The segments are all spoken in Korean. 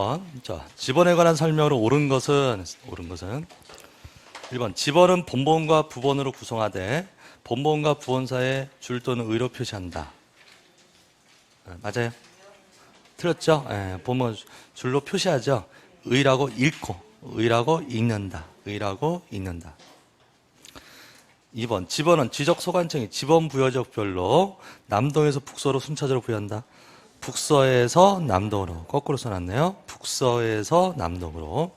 1번. 자, 지번에 관한 설명으로 옳은 것은 1번. 지번은 본본과 부본으로 구성하되 본본과 부본 사이에 줄 또는 의로 표시한다. 맞아요? 틀렸죠? 본본 줄로 표시하죠. 의라고 읽고, 의라고 읽는다. 의라고 읽는다. 2번. 지번은 지적 소관청이 지번 부여적 별로 남동에서 북서로 순차적으로 부여한다. 북서에서 남동으로. 거꾸로 써놨네요. 북서에서 남동으로.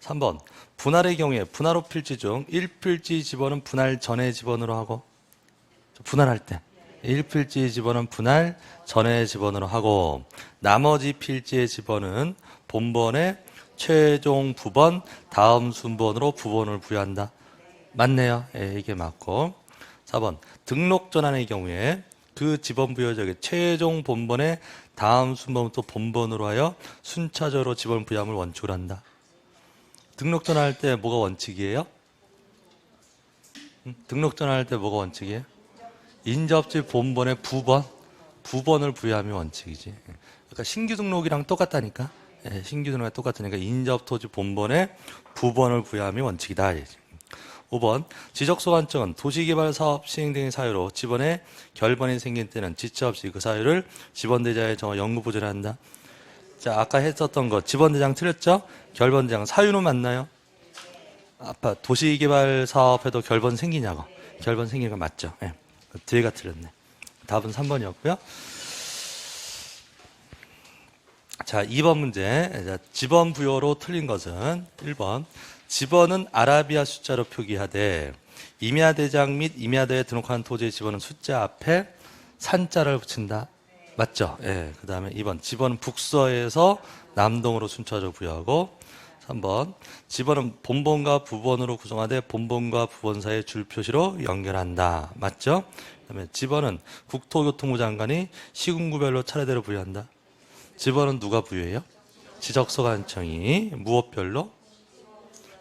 3번. 분할의 경우에 분할 후 필지 중 1필지 지번은 분할 전의 지번으로 하고, 분할할 때 1필지 지번은 분할 전의 지번으로 하고, 나머지 필지의 지번은 본번의 최종 부번 다음 순번으로 부번을 부여한다. 맞네요. 이게 맞고. 4번. 등록 전환의 경우에 그 지번 부여적의 최종 본번의 다음 순번부터 본번으로 하여 순차적으로 지번 부여함을 원칙으로 한다. 등록 전환할 때 뭐가 원칙이에요? 등록 전환할 때 뭐가 원칙이에요? 인접지 본번의 부번을 부여함이 원칙이지. 그러니까 신규 등록이랑 똑같다니까. 신규 등록이랑 똑같으니까 인접토지 본번의 부번을 부여함이 원칙이다. 5번. 지적소관청은 도시개발사업 시행 등의 사유로 지번에 결번이 생긴 때는 지체 없이 그 사유를 지번대장에 정하 영구보존을 한다. 자, 아까 했었던 거 지번대장 틀렸죠? 결번대장 사유는 맞나요? 아빠 도시개발 사업에도 결번 생기냐고. 결번 생기는 거 맞죠? 뒤에가 틀렸네. 답은 3번이었고요. 자, 2번 문제. 지번 부여로 틀린 것은 1번. 지번은 아라비아 숫자로 표기하되 임야대장 및 임야대에 등록한 토지의 지번은 숫자 앞에 산자를 붙인다. 맞죠? 그 다음에 2번. 지번은 북서에서 남동으로 순차적으로 부여하고, 3번. 지번은 본본과 부본으로 구성하되 본본과 부본 사이의 줄 표시로 연결한다. 맞죠? 그 다음에 지번은 국토교통부 장관이 시군구별로 차례대로 부여한다. 지번은 누가 부여해요? 지적소관청이. 무엇별로?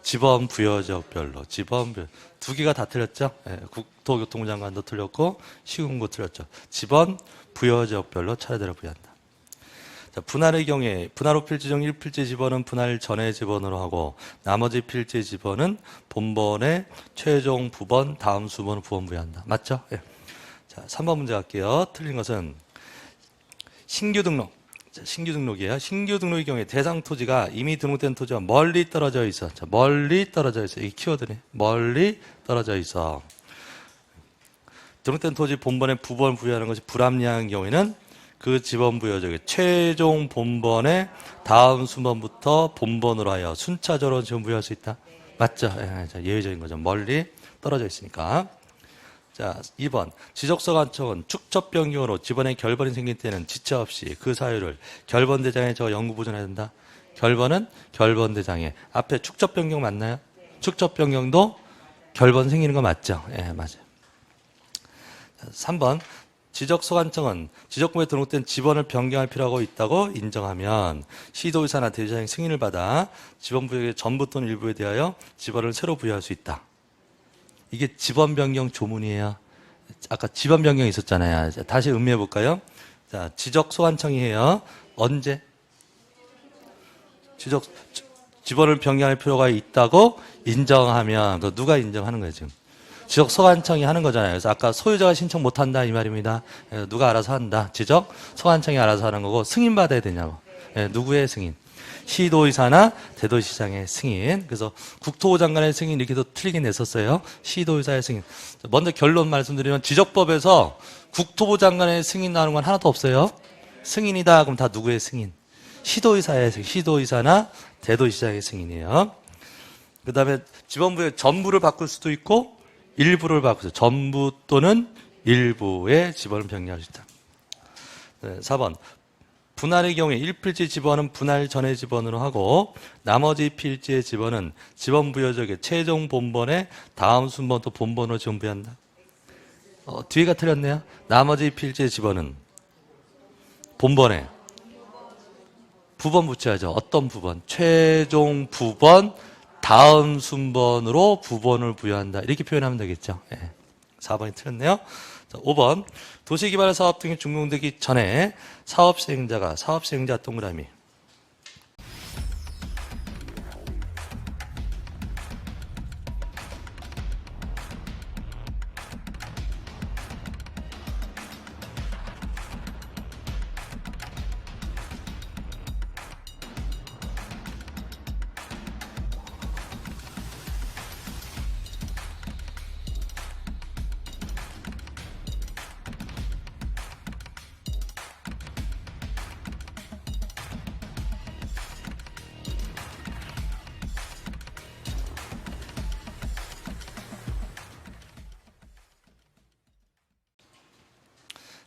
지번 부여적 별로. 지번 부여. 두 개가 다 틀렸죠? 국토교통부 장관도 틀렸고 시군구 틀렸죠. 지번 부여적 별로 차례대로 부여한다. 자, 분할의 경우에 분할 후 필지 중 1필지 지번은 분할 전의 지번으로 하고 나머지 필지 지번은 본번의 최종 부번 다음 수번을 부번 부여한다. 맞죠? 자, 3번 문제 갈게요. 틀린 것은 신규 등록. 자, 신규 등록이에요. 신규 등록의 경우에 대상 토지가 이미 등록된 토지와 멀리 떨어져 있어. 자, 멀리 떨어져 있어. 이 키워드네. 멀리 떨어져 있어. 등록된 토지 본번에 부번 부여하는 것이 불합리한 경우에는 그 지번 부여적의 최종 본번의 다음 순번부터 본번으로 하여 순차적으로 지번 부여할 수 있다. 맞죠? 자, 예외적인 거죠. 멀리 떨어져 있으니까. 자, 2번. 지적소관청은 축적 변경으로 지번에 결번이 생긴 때는 지체 없이 그 사유를 결번대장에 저 영구 보존해야 된다. 결번은 결번대장에. 앞에 축적 변경 맞나요? 축적 변경도 결번 생기는 거 맞죠? 맞아요. 자, 3번. 지적소관청은 지적구에 등록된 지번을 변경할 필요가 있다고 인정하면 시도의사나 대리사장의 승인을 받아 지번 부여의 전부 또는 일부에 대하여 지번을 새로 부여할 수 있다. 이게 지번 변경 조문이에요. 아까 지번 변경이 있었잖아요. 자, 다시 음미해 볼까요? 자, 지적소관청이 해요. 언제? 지번을 변경할 필요가 있다고 인정하면 누가 인정하는 거예요, 지금? 지적소관청이 하는 거잖아요. 그래서 아까 소유자가 신청 못 한다 이 말입니다. 누가 알아서 한다. 지적소관청이 알아서 하는 거고 승인받아야 되냐고. 누구의 승인? 시도의사나 대도시장의 승인. 그래서 국토부 장관의 승인 이렇게도 틀리긴 했었어요. 시도의사의 승인. 먼저 결론 말씀드리면 지적법에서 국토부 장관의 승인 나오는 건 하나도 없어요. 승인이다 그럼 다 누구의 승인? 시도의사의 승인. 시도의사나 대도시장의 승인이에요. 그 다음에 지번부의 전부를 바꿀 수도 있고 일부를 바꾸죠. 전부 또는 일부의 지번을 변경할 수 있다. 4번. 분할의 경우에 1필지 지번은 분할 전의 지번으로 하고 나머지 필지의 지번은 지번 부여적의 최종 본번의 다음 순번 또 본번으로 지번 부여한다. 뒤에가 틀렸네요. 나머지 필지의 지번은 본번에 부번 붙여야죠. 어떤 부번? 최종 부번 다음 순번으로 부번을 부여한다. 이렇게 표현하면 되겠죠. 4번이 틀렸네요. 자, 5번. 도시개발 사업 등이 준공되기 전에 사업시행자 동그라미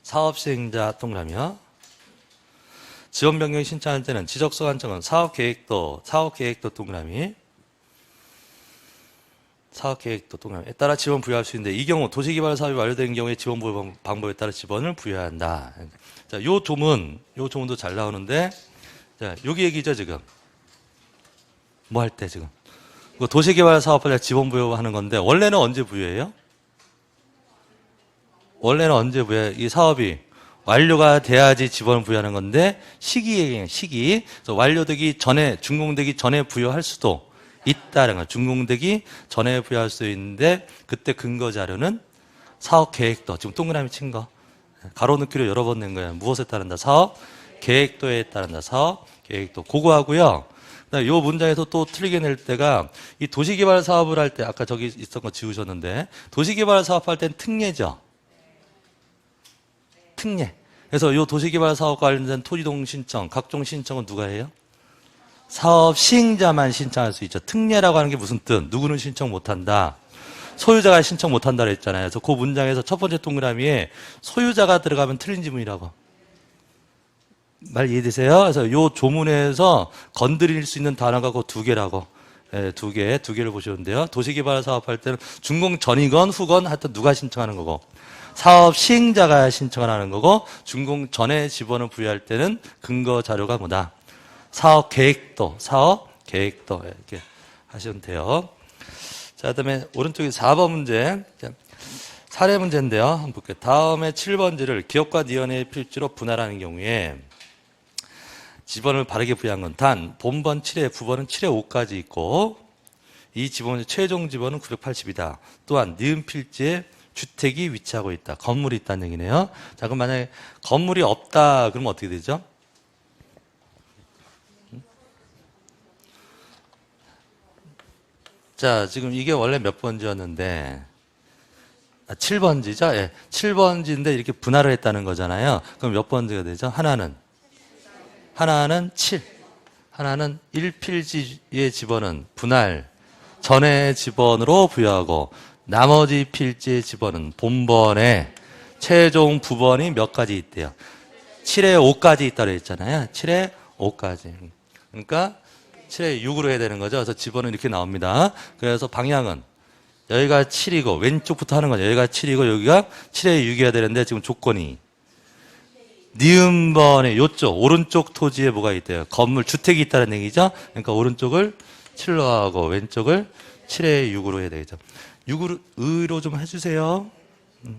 사업시행자 동그라미요. 지원 변경 신청할 때는 지적서 간청은 사업계획도 동그라미. 사업계획도 동그라미에 따라 지원 부여할 수 있는데, 이 경우 도시개발 사업이 완료된 경우에 지원 부여 방법에 따라 지원을 부여해야 한다. 자, 요 조문도 잘 나오는데, 자, 여기 얘기죠, 지금. 뭐 할 때 지금. 도시개발 사업할 때 지원 부여하는 건데, 원래는 언제 부여해요? 원래는 언제 부여해요? 이 사업이 완료가 돼야지 지원을 부여하는 건데, 시기예요, 시기. 그래서 완료되기 전에, 준공되기 전에 부여할 수도 있다는 거예요. 준공되기 전에 부여할 수 있는데, 그때 근거 자료는 사업 계획도, 지금 동그라미 친 거. 가로 넣기로 여러 번 낸 거예요. 무엇에 따른다? 사업 계획도에 따른다. 사업 계획도. 그거 하고요. 이 문장에서 또 틀리게 낼 때가, 이 도시개발 사업을 할 때, 아까 저기 있었던 거 지우셨는데, 도시개발 사업할 땐 특례죠. 특례. 그래서 이 도시개발 사업과 관련된 토지동 신청, 각종 신청은 누가 해요? 사업 시행자만 신청할 수 있죠. 특례라고 하는 게 무슨 뜻? 누구는 신청 못한다. 소유자가 신청 못한다 그랬잖아요. 그래서 그 문장에서 첫 번째 동그라미에 소유자가 들어가면 틀린 지문이라고. 말 이해되세요? 그래서 이 조문에서 건드릴 수 있는 단어가 그 두 개라고. 네, 두 개를 보시면 돼요. 도시개발 사업할 때는 준공 전이건 후건 하여튼 누가 신청하는 거고, 사업 시행자가 신청을 하는 거고, 준공 전에 지원을 부여할 때는 근거 자료가 뭐다? 사업 계획도 이렇게 하시면 돼요. 자, 그다음에 오른쪽에 4번 문제. 사례 문제인데요. 한번 볼게요. 다음에 7번지를 기업과 니은의 필지로 분할하는 경우에 지번을 바르게 부여한 건 단 본번 7회, 부번은 7회 5까지 있고, 이 지번의 최종 지번은 980이다. 또한 니은 필지에 주택이 위치하고 있다. 건물이 있다는 얘기네요. 자, 그럼 만약에 건물이 없다 그러면 어떻게 되죠? 자, 지금 이게 원래 몇 번지였는데, 7번지죠? 예, 7번지인데 이렇게 분할을 했다는 거잖아요. 그럼 몇 번지가 되죠? 하나는 7. 하나는 1필지의 지번은 분할 전의 지번으로 부여하고, 나머지 필지의 지번은 본번에 최종 부번이 몇 가지 있대요? 7에 5까지 있다고 했잖아요. 7에 5까지. 그러니까 7에 6으로 해야 되는 거죠. 그래서 지번은 이렇게 나옵니다. 그래서 방향은 여기가 7이고, 왼쪽부터 하는 거죠. 여기가 7이고 여기가 7에 6이어야 되는데, 지금 조건이 니은번에 요쪽 오른쪽 토지에 뭐가 있대요? 건물, 주택이 있다는 얘기죠. 그러니까 오른쪽을 7로 하고 왼쪽을 7에 6으로 해야 되겠죠. 6으로 의로 좀 해주세요.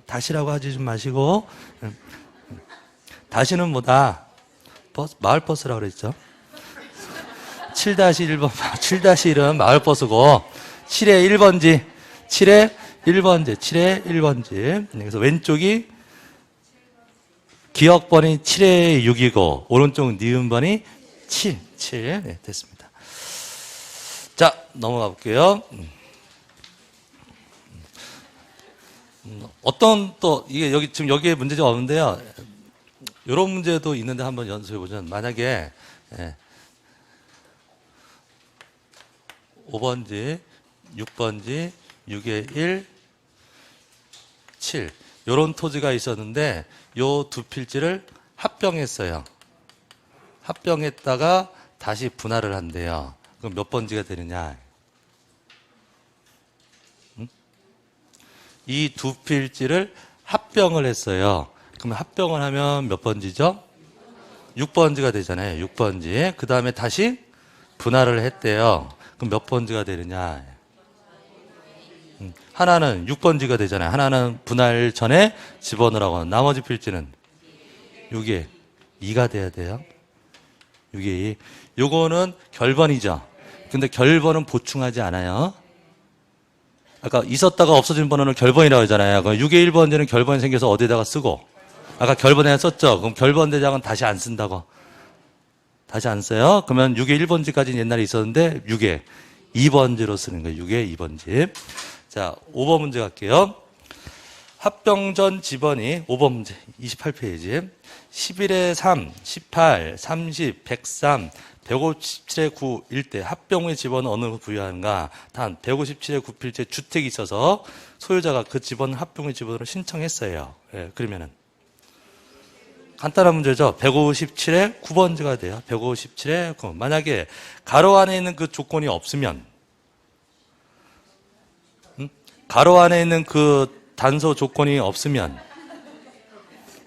다시라고 하지 좀 마시고. 다시는 뭐다? 마을버스라고 그랬죠. 7-1번, 7-1은 마을버스고, 7에 1번지, 7에 1번지. 그래서 왼쪽이 기억번이 7에 6이고, 오른쪽 니은번이 7. 네, 됐습니다. 자, 넘어가 볼게요. 어떤 또, 이게 여기, 지금 여기에 문제가 없는데요. 이런 문제도 있는데 한번 연습해 보면, 만약에, 5번지, 6번지, 6에 1, 7. 요런 토지가 있었는데, 요 두 필지를 합병했어요. 합병했다가 다시 분할을 한대요. 그럼 몇 번지가 되느냐? 이 두 필지를 합병을 했어요. 그럼 합병을 하면 몇 번지죠? 6번지가 되잖아요. 6번지. 그 다음에 다시 분할을 했대요. 그럼 몇 번지가 되느냐? 하나는 6번지가 되잖아요. 하나는 분할 전에 집어넣으라고 하는, 나머지 필지는 6에 2가 돼야 돼요. 6에 2. 요거는 결번이죠. 근데 결번은 보충하지 않아요. 아까 있었다가 없어진 번호는 결번이라고 하잖아요. 그럼 6에 1번지는 결번이 생겨서 어디다가 쓰고, 아까 결번에 썼죠. 그럼 결번 대장은 다시 안 쓴다고. 다시 안 써요. 그러면 6에 1번지까지는 옛날에 있었는데 6에 2번지로 쓰는 거예요. 6에 2번지. 자, 5번 문제 갈게요. 합병 전 지번이 5번 문제 28페이지 11에 3, 18, 30, 103, 157에 9일 때 합병 후의 지번은 어느 거 부여하는가? 단 157에 9필지에 주택이 있어서 소유자가 그 지번 합병 후의 지번으로 신청했어요. 예, 그러면은 간단한 문제죠. 157에 9번지가 돼요. 157에 9번. 만약에 가로 안에 있는 그 조건이 없으면, 가로 안에 있는 그 단서 조건이 없으면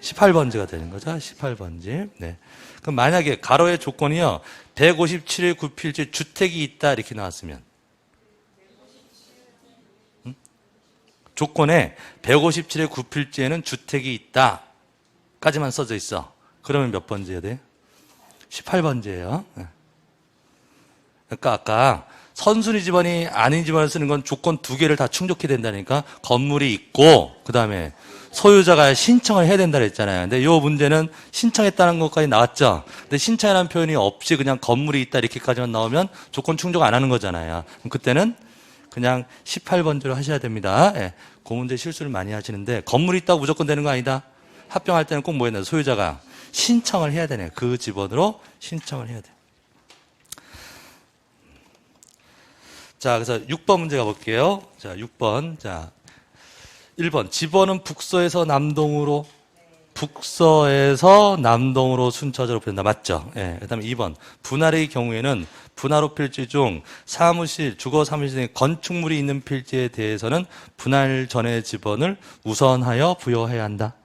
18번지가 되는 거죠. 18번지. 네. 그럼 만약에 가로의 조건이요. 157의 9필지 주택이 있다 이렇게 나왔으면, 조건에 157의 9필지에는 주택이 있다 까지만 써져 있어. 그러면 몇 번지야 돼? 18번지예요. 그러니까 아까 선순위 집안이 아닌 집안을 쓰는 건 조건 두 개를 다 충족해야 된다니까. 건물이 있고 그 다음에 소유자가 신청을 해야 된다 그랬잖아요. 근데 이 문제는 신청했다는 것까지 나왔죠. 근데 신청이라는 표현이 없이 그냥 건물이 있다 이렇게까지만 나오면 조건 충족 안 하는 거잖아요. 그럼 그때는 그냥 18번지로 하셔야 됩니다. 예, 그 문제 실수를 많이 하시는데, 건물이 있다고 무조건 되는 거 아니다. 합병할 때는 꼭 뭐 했나? 소유자가 신청을 해야 되네. 그 집원으로 신청을 해야 돼. 자, 그래서 6번 문제 가볼게요. 자, 6번. 자, 1번. 집원은 북서에서 남동으로, 북서에서 남동으로 순차적으로 변한다. 맞죠? 예. 그 다음에 2번. 분할의 경우에는 분할 필지 중 사무실, 주거 사무실 등의 건축물이 있는 필지에 대해서는 분할 전의 집원을 우선하여 부여해야 한다.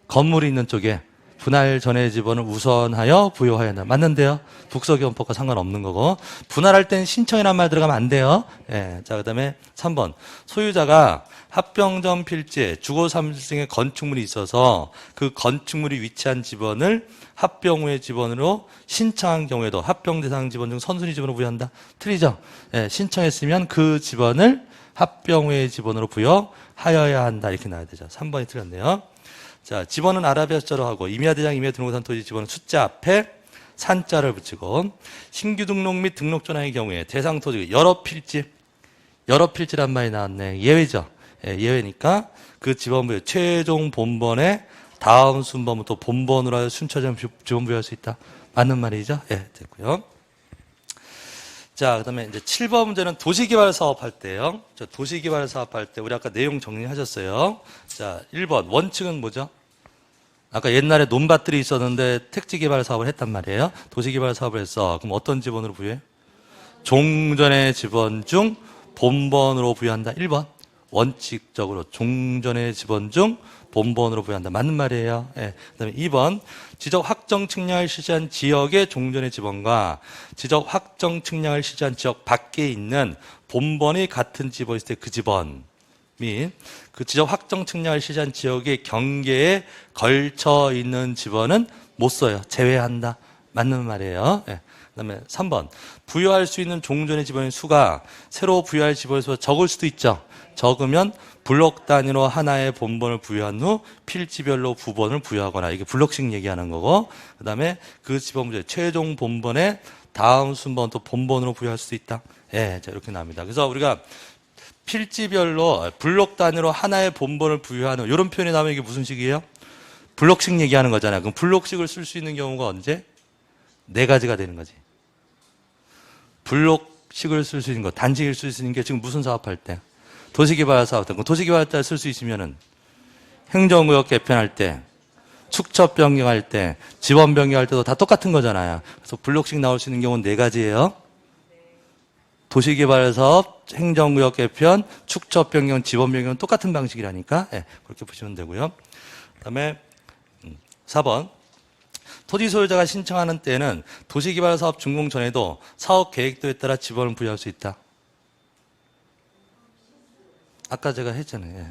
건물이 있는 쪽에 분할 전의 집원을 우선하여 부여해야 한다. 맞는데요? 북서기원법과 상관없는 거고. 분할할 땐 신청이란 말 들어가면 안 돼요. 예. 자, 그 다음에 3번. 소유자가 합병 전 필지에 주거 사무실 등의 건축물이 있어서 그 건축물이 위치한 집원을 합병 후의 집원으로 신청한 경우에도 합병 대상 집원 중 선순위 집원으로 부여한다. 틀리죠? 예. 신청했으면 그 집원을 합병 후의 집원으로 부여하여야 한다. 이렇게 나와야 되죠. 3번이 틀렸네요. 자, 집원은 아라비아 숫자로 하고, 임야 대장, 임야 등록산 토지 집원은 숫자 앞에 산자를 붙이고, 신규 등록 및 등록 전환의 경우에 대상 토지 여러 필지란 말이 나왔네. 예외죠. 예, 예외니까 그 집원부의 최종 본번에 다음 순번부터 본번으로 하여 순차적 집원부여할 수 있다. 맞는 말이죠. 예, 됐고요. 자, 그 다음에 이제 7번 문제는 도시개발 사업할 때요. 자, 도시개발 사업할 때, 우리 아까 내용 정리하셨어요. 자, 1번. 원칙은 뭐죠? 아까 옛날에 논밭들이 있었는데 택지개발 사업을 했단 말이에요. 도시개발 사업을 했어. 그럼 어떤 지번으로 부여해? 종전의 지번 중 본번으로 부여한다. 1번. 원칙적으로 종전의 지번 중 본번으로 부여한다. 맞는 말이에요. 예. 그다음에 2번. 지적 확정 측량을 실시한 지역의 종전의 지번과 지적 확정 측량을 실시한 지역 밖에 있는 본번이 같은 지번이 있을 때 그 지번 및 그 지적 확정 측량을 실시한 지역의 경계에 걸쳐 있는 지번은 못 써요. 제외한다. 맞는 말이에요. 예. 그다음에 3번. 부여할 수 있는 종전의 지번의 수가 새로 부여할 지번의 수가 적을 수도 있죠. 적으면 블록 단위로 하나의 본번을 부여한 후 필지별로 부번을 부여하거나, 이게 블록식 얘기하는 거고, 그 다음에 그 지번 문제 최종 본번에 다음 순번 또 본번으로 부여할 수도 있다. 예, 자, 이렇게 나옵니다. 그래서 우리가 필지별로 블록 단위로 하나의 본번을 부여하는 이런 표현이 나오면 이게 무슨 식이에요? 블록식 얘기하는 거잖아요. 그럼 블록식을 쓸 수 있는 경우가 언제? 네 가지가 되는 거지. 블록식을 쓸 수 있는 거, 단식을 쓸 수 있는 게 지금 무슨 사업할 때? 도시개발 사업 때. 도시개발 때 쓸 수 있으면은 행정구역 개편할 때, 축척 변경할 때, 지원 변경할 때도 다 똑같은 거잖아요. 그래서 블록식 나올 수 있는 경우는 네 가지예요. 도시개발 사업, 행정구역 개편, 축척 변경, 지원 변경은 똑같은 방식이라니까. 예, 그렇게 보시면 되고요. 그다음에 4번. 토지 소유자가 신청하는 때에는 도시개발 사업 준공 전에도 사업 계획도에 따라 지번을 부여할 수 있다. 아까 제가 했잖아요. 예.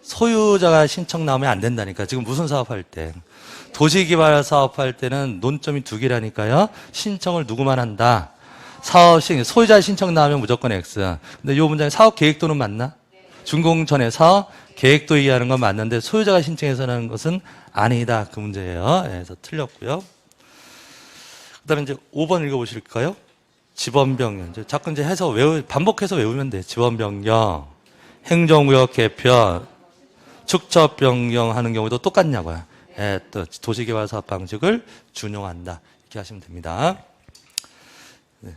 소유자가 신청 나오면 안 된다니까. 지금 무슨 사업할 때? 도시개발 사업할 때는 논점이 두 개라니까요. 신청을 누구만 한다. 소유자 신청 나오면 무조건 X. 근데 이 문장에 사업 계획도는 맞나? 준공 전에서 계획도 얘기하는 건 맞는데 소유자가 신청해서는 것은 아니다. 그 문제예요. 예, 그래서 틀렸고요. 그 다음에 이제 5번 읽어보실까요? 지번 변경. 자꾸 이제 해서 반복해서 외우면 돼. 지번 변경, 행정구역 개편, 축척 변경하는 경우도 똑같냐고요. 예, 또 도시개발 사업 방식을 준용한다. 이렇게 하시면 됩니다. 네.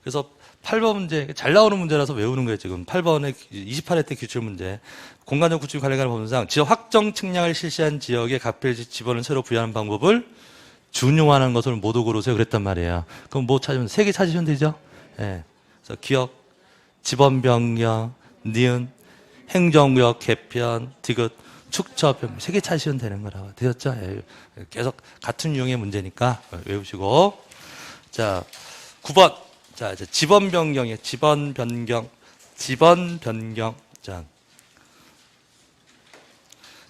그래서 8번 문제 잘 나오는 문제라서 외우는 거예요. 지금 8번에 28회 때 기출문제. 공간적 구축 관리관의 법률상 지역 확정 측량을 실시한 지역에 각별지 지번을 새로 부여하는 방법을 준용하는 것을 모두 고르세요. 그랬단 말이에요. 그럼 뭐 찾으면 3개 찾으시면 되죠. 예. 그래서 기억, 지번 변경, 니은, 행정구역 개편, 디귿, 축처 변경 3개 찾으시면 되는 거라고. 되셨죠? 예. 계속 같은 유형의 문제니까 외우시고. 자, 9번. 자, 이제 지번 변경이에요. 지번 변경. 지번 변경. 자,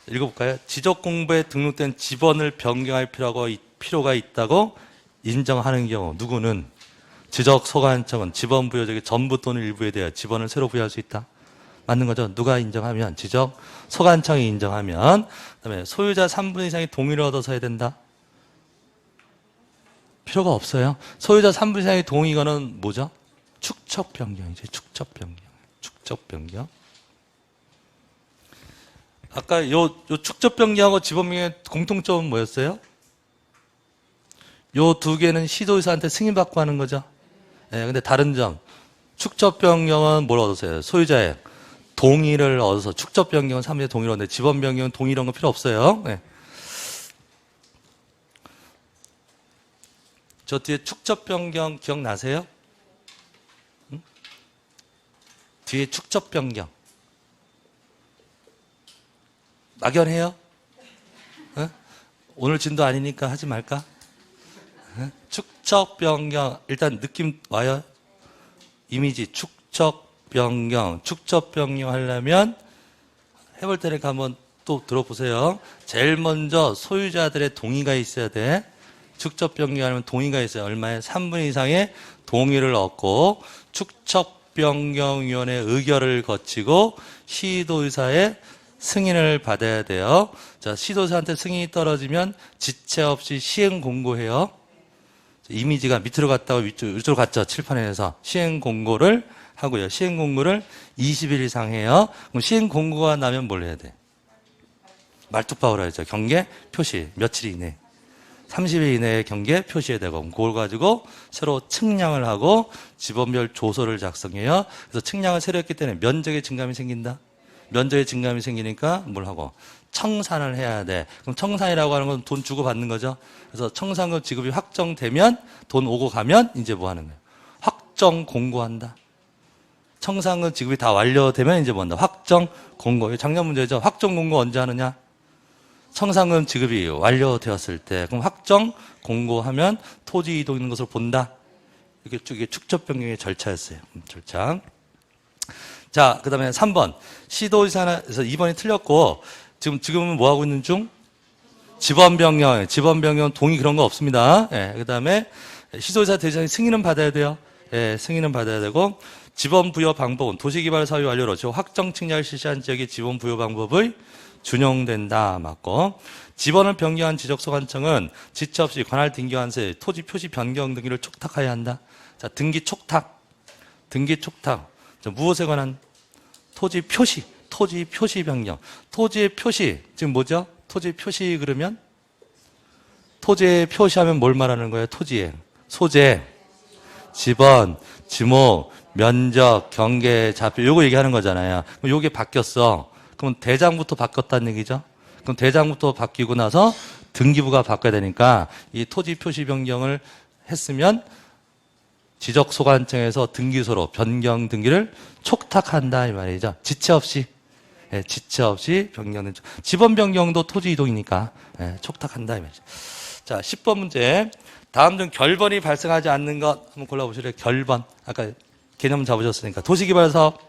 읽어볼까요? 지적 공부에 등록된 지번을 변경할 필요가 있다고 인정하는 경우 누구는 지적 소관청은 지번 부여적의 전부 또는 일부에 대하여 지번을 새로 부여할 수 있다. 맞는 거죠? 누가 인정하면 지적 소관청이 인정하면 그다음에 소유자 3분 이상의 동의를 얻어서 해야 된다. 필요가 없어요. 소유자 3분 이상의 동의가는 뭐죠? 축척 변경이죠. 축척 변경. 축척 변경. 아까 요 축적 변경하고 지번 변경의 공통점은 뭐였어요? 요 두 개는 시도의사한테 승인받고 하는 거죠. 예, 근데 다른 점. 축적 변경은 뭘 얻었어요? 소유자의 동의를 얻어서 축적 변경은 3분의 동의를 얻는데 지번 변경은 동의 이런 거 필요 없어요. 예. 저 뒤에 축적 변경 기억나세요? 응? 뒤에 축적 변경. 막연해요? 어? 오늘 진도 아니니까 하지 말까? 어? 축적 변경 일단 느낌 와요? 이미지 축적 변경 축적 변경 하려면 해볼 테니까 한번 또 들어보세요. 제일 먼저 소유자들의 동의가 있어야 돼. 축적 변경하려면 동의가 있어요. 얼마에? 3분 이상의 동의를 얻고 축척변경위원회 의결을 거치고 시도의사의 승인을 받아야 돼요. 자, 시도의사한테 승인이 떨어지면 지체 없이 시행 공고해요. 이미지가 밑으로 갔다가 위쪽으로 갔죠. 칠판에서 시행 공고를 하고요. 시행 공고를 20일 이상 해요. 그럼 시행 공고가 나면 뭘 해야 돼? 말뚝박으로 해야죠. 경계 표시 며칠 이내. 30일 이내에 경계 표시해야 되고 그걸 가지고 새로 측량을 하고 지번별 조서를 작성해요. 그래서 측량을 새로 했기 때문에 면적의 증감이 생긴다. 면적의 증감이 생기니까 뭘 하고 청산을 해야 돼. 그럼 청산이라고 하는 건 돈 주고 받는 거죠. 그래서 청산금 지급이 확정되면 돈 오고 가면 이제 뭐 하는 거예요? 확정 공고한다. 청산금 지급이 다 완료되면 이제 뭐 한다? 확정 공고. 작년 문제죠. 확정 공고 언제 하느냐? 청산금 지급이 완료되었을 때. 그럼 확정 공고하면 토지 이동 있는 것을 본다. 이게 축적 변경의 절차였어요. 절차. 자, 그 다음에 3번. 시도의사에서 2번이 틀렸고, 지금은 뭐 하고 있는 중? 지번 변경 동의 그런 거 없습니다. 예, 그 다음에 시도의사 대상에 승인은 받아야 돼요. 예, 승인은 받아야 되고, 지번 부여 방법은 도시개발 사유 완료로 확정 측량을 실시한 지역의 지번 부여 방법의 준용된다. 맞고. 지번을 변경한 지적소관청은 지체 없이 관할 등기관세 토지 표시 변경 등기를 촉탁하여야 한다. 자, 등기 촉탁. 자, 무엇에 관한? 토지 표시 변경. 토지의 표시. 지금 뭐죠? 토지 표시 그러면? 토지에 표시하면 뭘 말하는 거예요? 토지에. 소재, 지번, 지목, 면적, 경계, 좌표. 요거 얘기하는 거잖아요. 그럼 요게 바뀌었어. 그럼 대장부터 바뀌었다는 얘기죠. 그럼 대장부터 바뀌고 나서 등기부가 바꿔야 되니까 이 토지 표시 변경을 했으면 지적소관청에서 등기소로 변경 등기를 촉탁한다 이 말이죠. 지체 없이. 예, 지체 없이 변경된 지번 변경도 토지 이동이니까 예, 촉탁한다 이 말이죠. 자, 10번 문제. 다음 중 결번이 발생하지 않는 것 한번 골라보시래요. 결번. 아까 개념 잡으셨으니까. 도시개발사업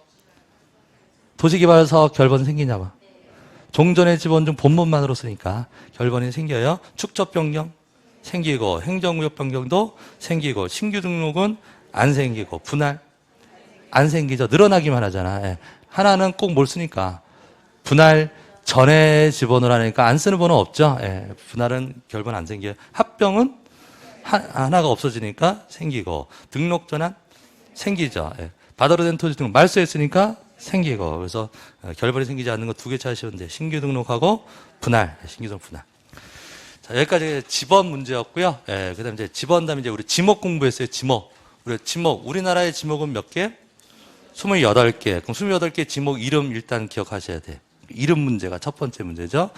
결번 생기냐 봐. 종전의 지번 중 본문만으로 쓰니까 결번이 생겨요. 축적 변경 생기고 행정구역 변경도 생기고 신규 등록은 안 생기고 분할 안 생기죠. 늘어나기만 하잖아. 예. 하나는 꼭 뭘 쓰니까 분할 전에 지번을 하니까 안 쓰는 번호 없죠. 예. 분할은 결번 안 생겨요. 합병은 하나가 없어지니까 생기고 등록 전환 생기죠. 예. 바다로 된 토지 등록 말소했으니까 생기고 그래서 결번이 생기지 않는 거 2개 찾으시면 돼요. 신규 등록하고 분할, 신규 등록 분할. 자, 여기까지 지번 문제였고요. 예, 그다음에 이제 지번 다음에 이제 우리 지목 공부했어요. 지목. 우리 지목, 우리나라의 지목은 몇 개? 28개. 그럼 28개 지목 이름 일단 기억하셔야 돼. 이름 문제가 첫 번째 문제죠.